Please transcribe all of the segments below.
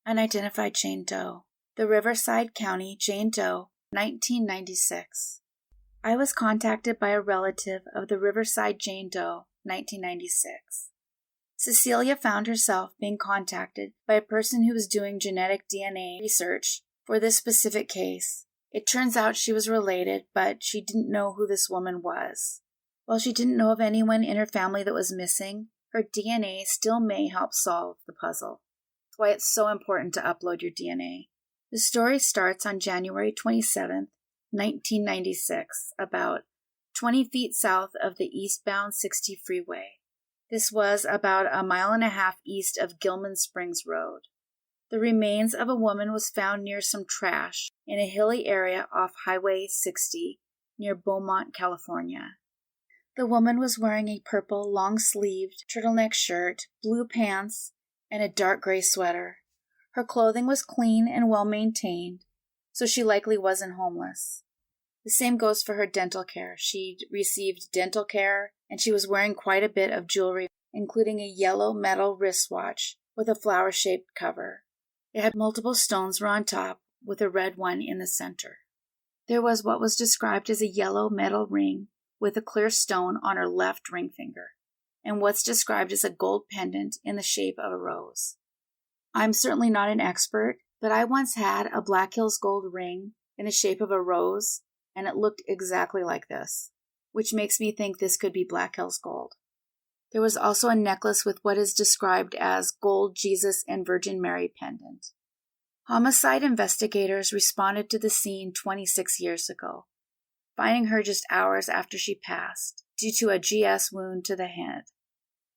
Unidentified Jane Doe. The Riverside County Jane Doe, 1996. I was contacted by a relative of the Riverside Jane Doe, 1996. Cecilia found herself being contacted by a person who was doing genetic DNA research for this specific case. It turns out she was related, but she didn't know who this woman was. While she didn't know of anyone in her family that was missing, her DNA still may help solve the puzzle. That's why it's so important to upload your DNA. The story starts on January 27th, 1996, about 20 feet south of the eastbound 60 freeway. This was about a mile and a half east of Gilman Springs Road. The remains of a woman was found near some trash in a hilly area off Highway 60 near Beaumont, California. The woman was wearing a purple, long-sleeved turtleneck shirt, blue pants, and a dark gray sweater. Her clothing was clean and well-maintained, so she likely wasn't homeless. The same goes for her dental care. She received dental care, and she was wearing quite a bit of jewelry, including a yellow metal wristwatch with a flower-shaped cover. It had multiple stones on top, with a red one in the center. There was what was described as a yellow metal ring with a clear stone on her left ring finger, and what's described as a gold pendant in the shape of a rose. I'm certainly not an expert, but I once had a Black Hills gold ring in the shape of a rose, and it looked exactly like this, which makes me think this could be Black Hills gold. There was also a necklace with what is described as gold Jesus and Virgin Mary pendant. Homicide investigators responded to the scene 26 years ago, finding her just hours after she passed due to a GS wound to the head.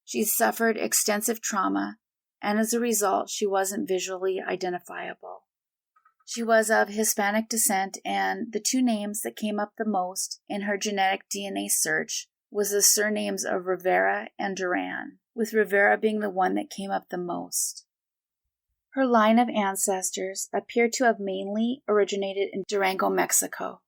She suffered extensive trauma, and as a result, she wasn't visually identifiable. She was of Hispanic descent, and the two names that came up the most in her genetic DNA search was the surnames of Rivera and Duran, with Rivera being the one that came up the most. Her line of ancestors appear to have mainly originated in Durango, Mexico,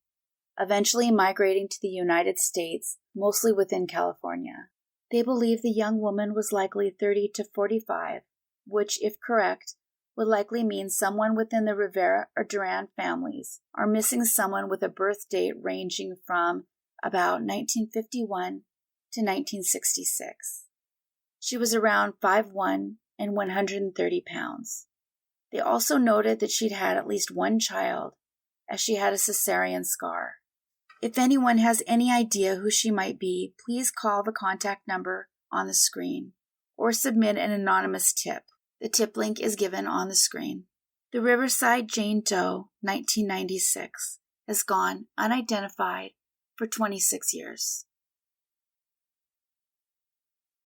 eventually migrating to the United States, mostly within California. They believe the young woman was likely 30 to 45, which, if correct, would likely mean someone within the Rivera or Duran families are missing someone with a birth date ranging from about 1951 to 1966. She was around 5'1" and 130 pounds. They also noted that she'd had at least one child, as she had a cesarean scar. If anyone has any idea who she might be, please call the contact number on the screen or submit an anonymous tip. The tip link is given on the screen. The Riverside Jane Doe, 1996, has gone unidentified for 26 years.